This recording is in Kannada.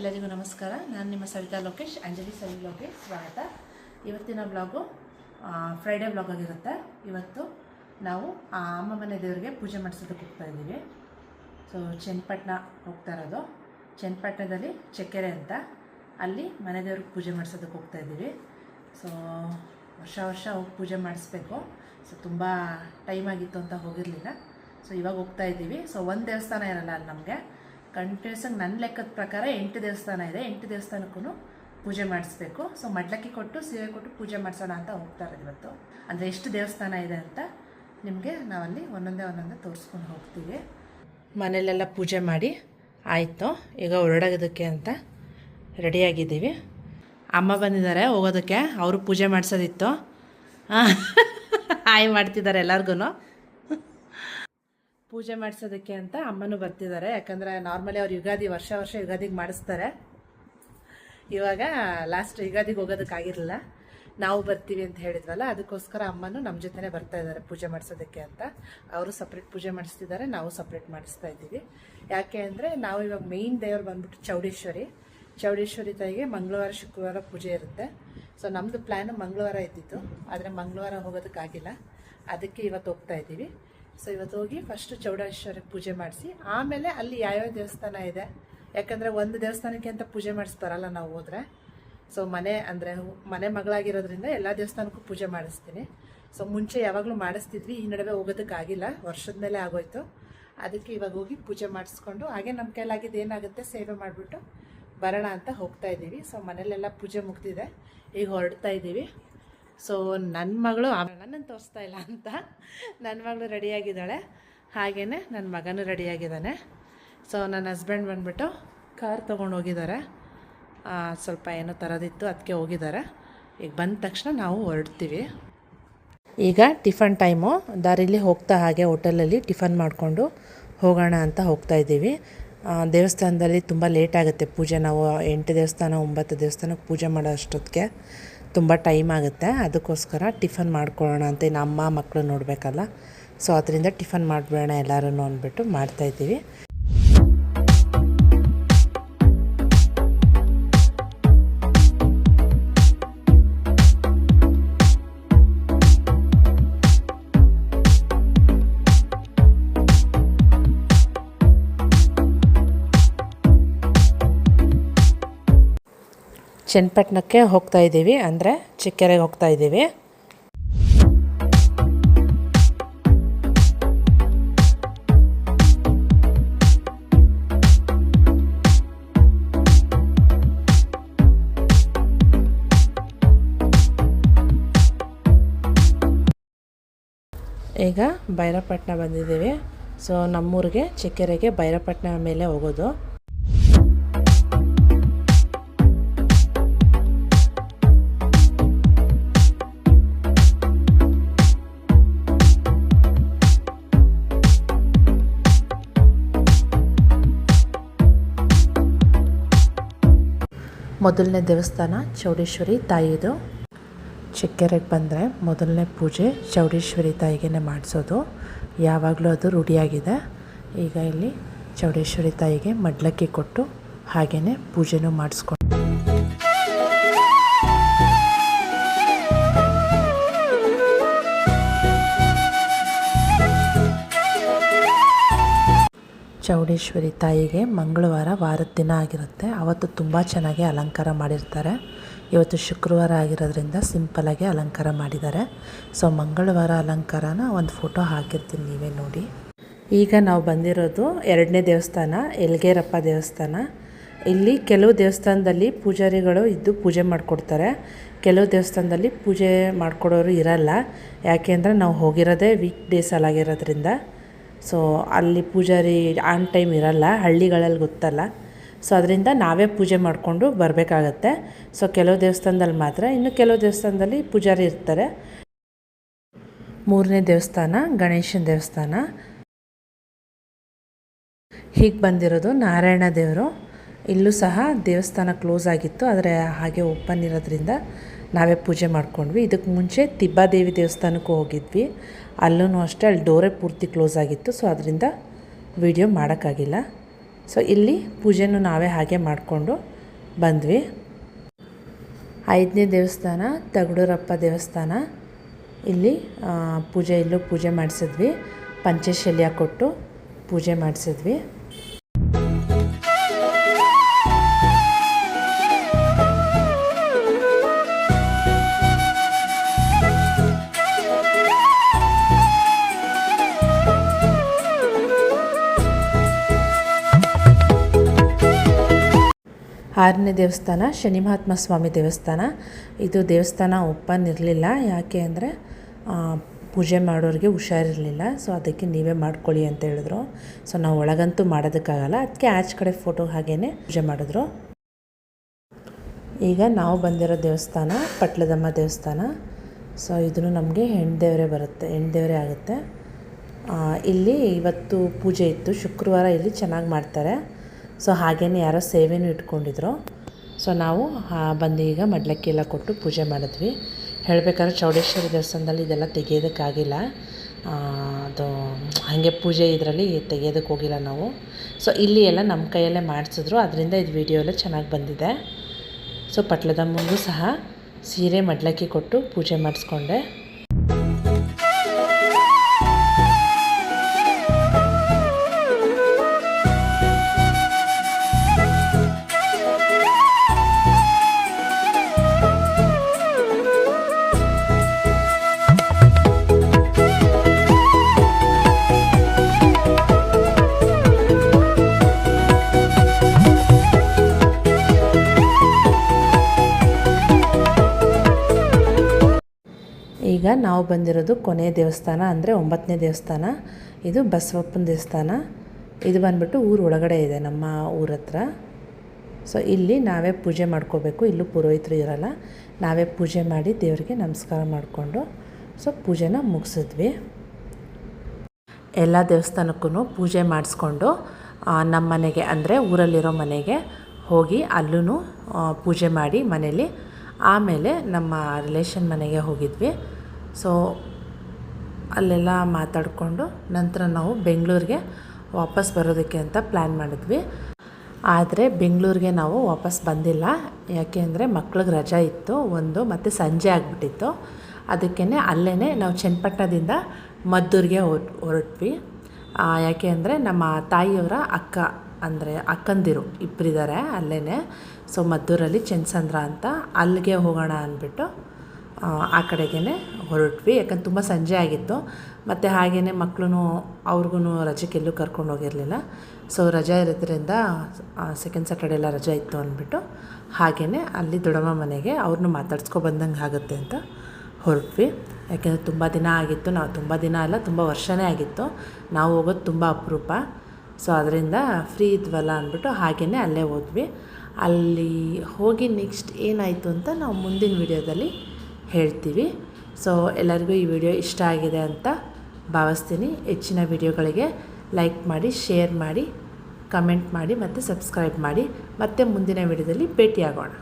ಎಲ್ಲರಿಗೂ ನಮಸ್ಕಾರ. ನಾನು ನಿಮ್ಮ ಸವಿತಾ ಲೋಕೇಶ್, ಅಂಜಲಿ ಸವಿ ಲೋಕೇಶ್. ಸ್ವಾಗತ. ಇವತ್ತಿನ ಬ್ಲಾಗು ಫ್ರೈಡೇ ಬ್ಲಾಗ್ ಆಗಿರುತ್ತೆ. ಇವತ್ತು ನಾವು ಅಮ್ಮ ಮನೆ ದೇವರಿಗೆ ಪೂಜೆ ಮಾಡಿಸೋದಕ್ಕೆ ಹೋಗ್ತಾ ಇದ್ದೀವಿ. ಸೊ ಚನ್ನಪಟ್ಟಣ ಹೋಗ್ತಾ ಇರೋದು. ಚನ್ನಪಟ್ಟಣದಲ್ಲಿ ಚಕ್ಕೆರೆ ಅಂತ, ಅಲ್ಲಿ ಮನೆ ದೇವ್ರಿಗೆ ಪೂಜೆ ಮಾಡಿಸೋದಕ್ಕೆ ಹೋಗ್ತಾ ಇದ್ದೀವಿ. ಸೊ ವರ್ಷ ಹೋಗಿ ಪೂಜೆ ಮಾಡಿಸ್ಬೇಕು. ಸೊ ತುಂಬ ಟೈಮ್ ಆಗಿತ್ತು ಅಂತ ಹೋಗಿರಲಿಲ್ಲ. ಸೊ ಇವಾಗ ಹೋಗ್ತಾ ಇದ್ದೀವಿ. ಸೊ ಒಂದು ದೇವಸ್ಥಾನ ಇರಲ್ಲ ಅಲ್ಲಿ ನಮಗೆ. ಕಂಟಿನ್ಯೂಸ್ ಆಗಿ ನನ್ನ ಲೆಕ್ಕದ ಪ್ರಕಾರ 8 ದೇವಸ್ಥಾನ ಇದೆ. 8 ದೇವಸ್ಥಾನಕ್ಕೂ ಪೂಜೆ ಮಾಡಿಸ್ಬೇಕು. ಸೊ ಮಡ್ಲಕ್ಕಿ ಕೊಟ್ಟು ಸೀರೆ ಕೊಟ್ಟು ಪೂಜೆ ಮಾಡಿಸೋಣ ಅಂತ ಹೋಗ್ತಾ ಇರೋದು ಇವತ್ತು. ಅಂದರೆ ಎಷ್ಟು ದೇವಸ್ಥಾನ ಇದೆ ಅಂತ ನಿಮಗೆ ನಾವಲ್ಲಿ ಒಂದೊಂದೇ ತೋರಿಸ್ಕೊಂಡು ಹೋಗ್ತೀವಿ. ಮನೆಯಲ್ಲೆಲ್ಲ ಪೂಜೆ ಮಾಡಿ ಆಯಿತು. ಈಗ ಹೊರಡೋದಕ್ಕೆ ಅಂತ ರೆಡಿಯಾಗಿದ್ದೀವಿ. ಅಮ್ಮ ಬಂದಿದ್ದಾರೆ ಹೋಗೋದಕ್ಕೆ. ಅವರು ಪೂಜೆ ಮಾಡಿಸೋದಿತ್ತು. ಹಾಯ್ ಮಾಡ್ತಿದ್ದಾರೆ ಎಲ್ಲರಿಗೂ. ಪೂಜೆ ಮಾಡಿಸೋದಕ್ಕೆ ಅಂತ ಅಮ್ಮನೂ ಬರ್ತಿದ್ದಾರೆ. ಯಾಕಂದರೆ ನಾರ್ಮಲಿ ಅವ್ರು ಯುಗಾದಿ ವರ್ಷ ಯುಗಾದಿಗೆ ಮಾಡಿಸ್ತಾರೆ. ಇವಾಗ ಲಾಸ್ಟ್ ಯುಗಾದಿಗೆ ಹೋಗೋದಕ್ಕಾಗಿರಲಿಲ್ಲ, ನಾವು ಬರ್ತೀವಿ ಅಂತ ಹೇಳಿದ್ವಲ್ಲ, ಅದಕ್ಕೋಸ್ಕರ ಅಮ್ಮನೂ ನಮ್ಮ ಜೊತೆನೇ ಬರ್ತಾ ಇದ್ದಾರೆ ಪೂಜೆ ಮಾಡಿಸೋದಕ್ಕೆ ಅಂತ. ಅವರು ಸಪ್ರೇಟ್ ಪೂಜೆ ಮಾಡಿಸ್ತಿದ್ದಾರೆ, ನಾವು ಸಪ್ರೇಟ್ ಮಾಡಿಸ್ತಾ ಇದ್ದೀವಿ. ಯಾಕೆ ಅಂದರೆ ನಾವು ಇವಾಗ ಮೇಯ್ನ್ ದೇವರು ಬಂದ್ಬಿಟ್ಟು ಚೌಡೇಶ್ವರಿ ತಾಯಿಗೆ ಮಂಗಳವಾರ ಶುಕ್ರವಾರ ಪೂಜೆ ಇರುತ್ತೆ. ಸೊ ನಮ್ಮದು ಪ್ಲ್ಯಾನು ಮಂಗಳವಾರ ಇದ್ದಿತ್ತು, ಆದರೆ ಮಂಗಳವಾರ ಹೋಗೋದಕ್ಕಾಗಿಲ್ಲ. ಅದಕ್ಕೆ ಇವತ್ತು ಹೋಗ್ತಾ ಇದ್ದೀವಿ. ಸೊ ಇವತ್ತು ಹೋಗಿ ಫಸ್ಟು ಚೌಡೇಶ್ವರಿಗೆ ಪೂಜೆ ಮಾಡಿಸಿ, ಆಮೇಲೆ ಅಲ್ಲಿ ಯಾವ್ಯಾವ ದೇವಸ್ಥಾನ ಇದೆ, ಯಾಕಂದರೆ ಒಂದು ದೇವಸ್ಥಾನಕ್ಕೆ ಅಂತ ಪೂಜೆ ಮಾಡಿಸ್ತಾರಲ್ಲ ನಾವು ಹೋದರೆ. ಸೊ ಮನೆ ಮಗಳಾಗಿರೋದ್ರಿಂದ ಎಲ್ಲ ದೇವಸ್ಥಾನಕ್ಕೂ ಪೂಜೆ ಮಾಡಿಸ್ತೀನಿ. ಸೊ ಮುಂಚೆ ಯಾವಾಗಲೂ ಮಾಡಿಸ್ತಿದ್ವಿ, ಈ ನಡುವೆ ಹೋಗೋದಕ್ಕಾಗಿಲ್ಲ, ವರ್ಷದ ಮೇಲೆ ಆಗೋಯ್ತು. ಅದಕ್ಕೆ ಇವಾಗ ಹೋಗಿ ಪೂಜೆ ಮಾಡಿಸ್ಕೊಂಡು ಹಾಗೆ ನಮ್ಮ ಕೈಲಾಗಿದ್ದು ಏನಾಗುತ್ತೆ ಸೇವೆ ಮಾಡಿಬಿಟ್ಟು ಬರೋಣ ಅಂತ ಹೋಗ್ತಾ ಇದ್ದೀವಿ. ಸೊ ಮನೇಲೆಲ್ಲ ಪೂಜೆ ಮುಗ್ದಿದೆ, ಈಗ ಹೊರಡ್ತಾ ಇದ್ದೀವಿ. ಸೊ ನನ್ನ ಮಗಳು ನನ್ನನ್ನು ತೋರಿಸ್ತಾ ಇಲ್ಲ ಅಂತ ನನ್ನ ಮಗಳು ರೆಡಿಯಾಗಿದ್ದಾಳೆ, ಹಾಗೆಯೇ ನನ್ನ ಮಗನೂ ರೆಡಿಯಾಗಿದ್ದಾನೆ. ಸೊ ನನ್ನ ಹಸ್ಬೆಂಡ್ ಬಂದುಬಿಟ್ಟು ಕಾರ್ ತೊಗೊಂಡು ಹೋಗಿದ್ದಾರೆ. ಸ್ವಲ್ಪ ಏನೋ ತರೋದಿತ್ತು, ಅದಕ್ಕೆ ಹೋಗಿದ್ದಾರೆ. ಈಗ ಬಂದ ತಕ್ಷಣ ನಾವು ಹೊರಡ್ತೀವಿ. ಈಗ ಟಿಫನ್ ಟೈಮು. ದಾರಿಲಿ ಹೋಗ್ತಾ ಹಾಗೆ ಹೋಟೆಲಲ್ಲಿ ಟಿಫನ್ ಮಾಡಿಕೊಂಡು ಹೋಗೋಣ ಅಂತ ಹೋಗ್ತಾ ಇದ್ದೀವಿ. ದೇವಸ್ಥಾನದಲ್ಲಿ ತುಂಬ ಲೇಟ್ ಆಗುತ್ತೆ ಪೂಜೆ. ನಾವು 8 ದೇವಸ್ಥಾನ 9 ದೇವಸ್ಥಾನಕ್ಕೆ ಪೂಜೆ ಮಾಡೋ ಅಷ್ಟೊತ್ತಿಗೆ ತುಂಬ ಟೈಮ್ ಆಗುತ್ತೆ. ಅದಕ್ಕೋಸ್ಕರ ಟಿಫನ್ ಮಾಡ್ಕೊಳ್ಳೋಣ ಅಂತ, ಇನ್ನು ಅಮ್ಮ ಮಕ್ಕಳು ನೋಡಬೇಕಲ್ಲ. ಸೊ ಅದರಿಂದ ಟಿಫನ್ ಮಾಡಿಬಿಡೋಣ ಎಲ್ಲರೂ ಅಂದ್ಬಿಟ್ಟು ಮಾಡ್ತಾಯಿದ್ದೀವಿ. ಚನ್ನಪಟ್ಟಣಕ್ಕೆ ಹೋಗ್ತಾ ಇದ್ದೀವಿ, ಅಂದರೆ ಚಕ್ಕೆರೆಗೆ ಹೋಗ್ತಾ ಇದ್ದೀವಿ. ಈಗ ಭೈರಪಟ್ಟಣ ಬಂದಿದ್ದೀವಿ. ಸೊ ನಮ್ಮೂರಿಗೆ ಚಕ್ಕೆರೆಗೆ ಭೈರಪಟ್ಟಣ ಮೇಲೆ ಹೋಗೋದು. ಮೊದಲನೇ ದೇವಸ್ಥಾನ ಚೌಡೇಶ್ವರಿ ತಾಯಿದು. ಚಕ್ಕೆರೆಗೆ ಬಂದರೆ ಮೊದಲನೇ ಪೂಜೆ ಚೌಡೇಶ್ವರಿ ತಾಯಿಗೆ ಮಾಡಿಸೋದು. ಯಾವಾಗಲೂ ಅದು ರೂಢಿಯಾಗಿದೆ. ಈಗ ಇಲ್ಲಿ ಚೌಡೇಶ್ವರಿ ತಾಯಿಗೆ ಮಡ್ಲಕ್ಕಿ ಕೊಟ್ಟು ಹಾಗೆಯೇ ಪೂಜೆನೂ ಮಾಡಿಸ್ಕೊಂಡು ಚೌಡೇಶ್ವರಿ ತಾಯಿಗೆ ಮಂಗಳವಾರ ವಾರದ ದಿನ ಆಗಿರುತ್ತೆ. ಅವತ್ತು ತುಂಬ ಚೆನ್ನಾಗಿ ಅಲಂಕಾರ ಮಾಡಿರ್ತಾರೆ. ಇವತ್ತು ಶುಕ್ರವಾರ ಆಗಿರೋದ್ರಿಂದ ಸಿಂಪಲಾಗಿ ಅಲಂಕಾರ ಮಾಡಿದ್ದಾರೆ. ಸೊ ಮಂಗಳವಾರ ಅಲಂಕಾರನ ಒಂದು ಫೋಟೋ ಹಾಕಿರ್ತೀನಿ, ನೀವೇ ನೋಡಿ. ಈಗ ನಾವು ಬಂದಿರೋದು 2ನೇ ದೇವಸ್ಥಾನ, ಎಲ್ಗೇರಪ್ಪ ದೇವಸ್ಥಾನ. ಇಲ್ಲಿ ಕೆಲವು ದೇವಸ್ಥಾನದಲ್ಲಿ ಪೂಜಾರಿಗಳು ಇದ್ದು ಪೂಜೆ ಮಾಡಿಕೊಡ್ತಾರೆ, ಕೆಲವು ದೇವಸ್ಥಾನದಲ್ಲಿ ಪೂಜೆ ಮಾಡಿಕೊಡೋರು ಇರಲ್ಲ. ಯಾಕೆಂದರೆ ನಾವು ಹೋಗಿರೋದೇ ವೀಕ್ ಡೇಸಲ್ಲಾಗಿರೋದ್ರಿಂದ. ಸೊ ಅಲ್ಲಿ ಪೂಜಾರಿ ಆನ್ ಟೈಮ್ ಇರಲ್ಲ, ಹಳ್ಳಿಗಳಲ್ಲಿ ಗೊತ್ತಲ್ಲ. ಸೊ ಅದರಿಂದ ನಾವೇ ಪೂಜೆ ಮಾಡಿಕೊಂಡು ಬರಬೇಕಾಗತ್ತೆ. ಸೊ ಕೆಲವು ದೇವಸ್ಥಾನದಲ್ಲಿ ಮಾತ್ರ, ಇನ್ನು ಕೆಲವು ದೇವಸ್ಥಾನದಲ್ಲಿ ಪೂಜಾರಿ ಇರ್ತಾರೆ. 3ನೇ ದೇವಸ್ಥಾನ ಗಣೇಶನ ದೇವಸ್ಥಾನ. ಹೀಗೆ ಬಂದಿರೋದು ನಾರಾಯಣ ದೇವರು. ಇಲ್ಲೂ ಸಹ ದೇವಸ್ಥಾನ ಕ್ಲೋಸ್ ಆಗಿತ್ತು, ಆದರೆ ಹಾಗೆ ಓಪನ್ ಇರೋದ್ರಿಂದ ನಾವೇ ಪೂಜೆ ಮಾಡ್ಕೊಂಡ್ವಿ. ಇದಕ್ಕೆ ಮುಂಚೆ ತಿಬ್ಬಾದೇವಿ ದೇವಸ್ಥಾನಕ್ಕೂ ಹೋಗಿದ್ವಿ, ಅಲ್ಲೂ ಅಷ್ಟೇ ಅಲ್ಲಿ ಡೋರೇ ಪೂರ್ತಿ ಕ್ಲೋಸ್ ಆಗಿತ್ತು. ಸೊ ಅದರಿಂದ ವಿಡಿಯೋ ಮಾಡೋಕ್ಕಾಗಿಲ್ಲ. ಸೊ ಇಲ್ಲಿ ಪೂಜೆನೂ ನಾವೇ ಹಾಗೆ ಮಾಡಿಕೊಂಡು ಬಂದ್ವಿ. 5ನೇ ದೇವಸ್ಥಾನ ತಗಡೂರಪ್ಪ ದೇವಸ್ಥಾನ. ಇಲ್ಲಿ ಇಲ್ಲೂ ಪೂಜೆ ಮಾಡಿಸಿದ್ವಿ. ಪಂಚಶಲ್ಯ ಕೊಟ್ಟು ಪೂಜೆ ಮಾಡಿಸಿದ್ವಿ. ಆರನೇ ದೇವಸ್ಥಾನ ಶನಿ ಮಹಾತ್ಮ ಸ್ವಾಮಿ ದೇವಸ್ಥಾನ. ಇದು ದೇವಸ್ಥಾನ ಓಪನ್ ಇರಲಿಲ್ಲ. ಯಾಕೆ ಅಂದರೆ ಪೂಜೆ ಮಾಡೋರಿಗೆ ಹುಷಾರಿರಲಿಲ್ಲ. ಸೊ ಅದಕ್ಕೆ ನೀವೇ ಮಾಡ್ಕೊಳ್ಳಿ ಅಂತ ಹೇಳಿದ್ರು. ಸೊ ನಾವು ಒಳಗಂತೂ ಮಾಡೋದಕ್ಕಾಗಲ್ಲ, ಅದಕ್ಕೆ ಆಚೆ ಕಡೆ ಫೋಟೋ ಹಾಗೇ ಪೂಜೆ ಮಾಡಿದ್ರು. ಈಗ ನಾವು ಬಂದಿರೋ ದೇವಸ್ಥಾನ ಪಟ್ಲದಮ್ಮ ದೇವಸ್ಥಾನ. ಸೊ ಇದನ್ನು ನಮಗೆ ಹೆಣ್ದೇವರೇ ಬರುತ್ತೆ, ಹೆಣ್ದೇವರೇ ಆಗುತ್ತೆ. ಇಲ್ಲಿ ಇವತ್ತು ಪೂಜೆ ಇತ್ತು, ಶುಕ್ರವಾರ ಇಲ್ಲಿ ಚೆನ್ನಾಗಿ ಮಾಡ್ತಾರೆ. ಸೊ ಹಾಗೇ ಯಾರೋ ಸೇವೆನೂ ಇಟ್ಕೊಂಡಿದ್ರು. ಸೊ ನಾವು ಬಂದು ಈಗ ಮಡ್ಲಕ್ಕಿ ಎಲ್ಲ ಕೊಟ್ಟು ಪೂಜೆ ಮಾಡಿದ್ವಿ. ಹೇಳಬೇಕಾದ್ರೆ ಚೌಡೇಶ್ವರಿ ದೇವಸ್ಥಾನದಲ್ಲಿ ಇದೆಲ್ಲ ತೆಗೆಯೋದಕ್ಕಾಗಿಲ್ಲ. ಅದು ಹಾಗೆ ಪೂಜೆ ಇದರಲ್ಲಿ ತೆಗೆಯೋದಕ್ಕೆ ಹೋಗಿಲ್ಲ ನಾವು. ಸೊ ಇಲ್ಲಿ ಎಲ್ಲ ನಮ್ಮ ಕೈಯಲ್ಲೇ ಮಾಡಿಸಿದ್ರು, ಅದರಿಂದ ಇದು ವಿಡಿಯೋ ಎಲ್ಲ ಚೆನ್ನಾಗಿ ಬಂದಿದೆ. ಸೊ ಪಟ್ಲದಮ್ಮಂಗೂ ಸಹ ಸೀರೆ ಮಡ್ಲಕ್ಕಿ ಕೊಟ್ಟು ಪೂಜೆ ಮಾಡಿಸ್ಕೊಂಡೆ. ಈಗ ನಾವು ಬಂದಿರೋದು ಕೊನೆಯ ದೇವಸ್ಥಾನ, ಅಂದರೆ 9ನೇ ದೇವಸ್ಥಾನ. ಇದು ಬಸವಪ್ಪನ ದೇವಸ್ಥಾನ. ಇದು ಬಂದ್ಬಿಟ್ಟು ಊರು ಒಳಗಡೆ ಇದೆ, ನಮ್ಮ ಊರ ಹತ್ರ. ಸೊ ಇಲ್ಲಿ ನಾವೇ ಪೂಜೆ ಮಾಡ್ಕೋಬೇಕು. ಇಲ್ಲೂ ಪುರೋಹಿತರು ಇರೋಲ್ಲ. ನಾವೇ ಪೂಜೆ ಮಾಡಿ ದೇವರಿಗೆ ನಮಸ್ಕಾರ ಮಾಡಿಕೊಂಡು ಸೊ ಪೂಜೆನ ಮುಗಿಸಿದ್ವಿ. ಎಲ್ಲ ದೇವಸ್ಥಾನಕ್ಕೂ ಪೂಜೆ ಮಾಡಿಸ್ಕೊಂಡು ನಮ್ಮ ಮನೆಗೆ, ಅಂದರೆ ಊರಲ್ಲಿರೋ ಮನೆಗೆ ಹೋಗಿ ಅಲ್ಲೂ ಪೂಜೆ ಮಾಡಿ ಮನೇಲಿ ಆಮೇಲೆ ನಮ್ಮ ರಿಲೇಷನ್ ಮನೆಗೆ ಹೋಗಿದ್ವಿ. ಸೊ ಅಲ್ಲೆಲ್ಲ ಮಾತಾಡಿಕೊಂಡು ನಂತರ ನಾವು ಬೆಂಗಳೂರಿಗೆ ವಾಪಸ್ ಬರೋದಕ್ಕೆ ಅಂತ ಪ್ಲ್ಯಾನ್ ಮಾಡಿದ್ವಿ. ಆದರೆ ಬೆಂಗಳೂರಿಗೆ ನಾವು ವಾಪಸ್ ಬಂದಿಲ್ಲ. ಯಾಕೆ ಅಂದರೆ ಮಕ್ಳಿಗೆ ರಜಾ ಇತ್ತು ಒಂದು, ಮತ್ತು ಸಂಜೆ ಆಗಿಬಿಟ್ಟಿತ್ತು. ಅದಕ್ಕೇ ಅಲ್ಲೇ ನಾವು ಚನ್ನಪಟ್ಟಣದಿಂದ ಮದ್ದೂರಿಗೆ ಹೊರಟ್ವಿ. ಯಾಕೆ ಅಂದರೆ ನಮ್ಮ ತಾಯಿಯವರ ಅಕ್ಕ, ಅಂದರೆ ಅಕ್ಕಂದಿರು ಇಬ್ಬರಿದ್ದಾರೆ ಅಲ್ಲೇ. ಸೊ ಮದ್ದೂರಲ್ಲಿ ಚೆನ್ಸಂದ್ರ ಅಂತ, ಅಲ್ಲಿಗೆ ಹೋಗೋಣ ಅಂದ್ಬಿಟ್ಟು ಆ ಕಡೆಗೇ ಹೊರಟ್ವಿ. ಯಾಕಂದ್ರೆ ತುಂಬ ಸಂಜೆ ಆಗಿತ್ತು, ಮತ್ತು ಹಾಗೆಯೇ ಮಕ್ಕಳು ಅವ್ರಿಗೂ ರಜೆಗೆಲ್ಲೂ ಕರ್ಕೊಂಡು ಹೋಗಿರಲಿಲ್ಲ. ಸೊ ರಜೆ ಇರೋದ್ರಿಂದ ಸೆಕೆಂಡ್ ಸ್ಯಾಟರ್ಡೆ ಎಲ್ಲ ರಜೆ ಇತ್ತು ಅಂದ್ಬಿಟ್ಟು ಹಾಗೆಯೇ ಅಲ್ಲಿ ದೊಡ್ಡಮ್ಮ ಮನೆಗೆ ಅವ್ರನ್ನೂ ಮಾತಾಡ್ಸ್ಕೊಬಂದಂಗೆ ಆಗುತ್ತೆ ಅಂತ ಹೊರಟ್ವಿ. ಯಾಕೆಂದರೆ ತುಂಬ ದಿನ ಆಗಿತ್ತು, ನಾವು ತುಂಬ ದಿನ ಅಲ್ಲ, ತುಂಬ ವರ್ಷವೇ ಆಗಿತ್ತು ನಾವು ಹೋಗೋದು, ತುಂಬ ಅಪರೂಪ. ಸೊ ಅದರಿಂದ ಫ್ರೀ ಇದ್ವಲ್ಲ ಅಂದ್ಬಿಟ್ಟು ಹಾಗೆಯೇ ಅಲ್ಲೇ ಹೋದ್ವಿ. ಅಲ್ಲಿ ಹೋಗಿ ನೆಕ್ಸ್ಟ್ ಏನಾಯಿತು ಅಂತ ನಾವು ಮುಂದಿನ ವಿಡಿಯೋದಲ್ಲಿ ಹೇಳ್ತೀವಿ. ಸೊ ಎಲ್ಲರಿಗೂ ಈ ವಿಡಿಯೋ ಇಷ್ಟ ಆಗಿದೆ ಅಂತ ಭಾವಿಸ್ತೀನಿ. ಹೆಚ್ಚಿನ ವಿಡಿಯೋಗಳಿಗೆ ಲೈಕ್ ಮಾಡಿ, ಶೇರ್ ಮಾಡಿ, ಕಮೆಂಟ್ ಮಾಡಿ ಮತ್ತು ಸಬ್ಸ್ಕ್ರೈಬ್ ಮಾಡಿ. ಮತ್ತೆ ಮುಂದಿನ ವಿಡಿಯೋದಲ್ಲಿ ಭೇಟಿಯಾಗೋಣ.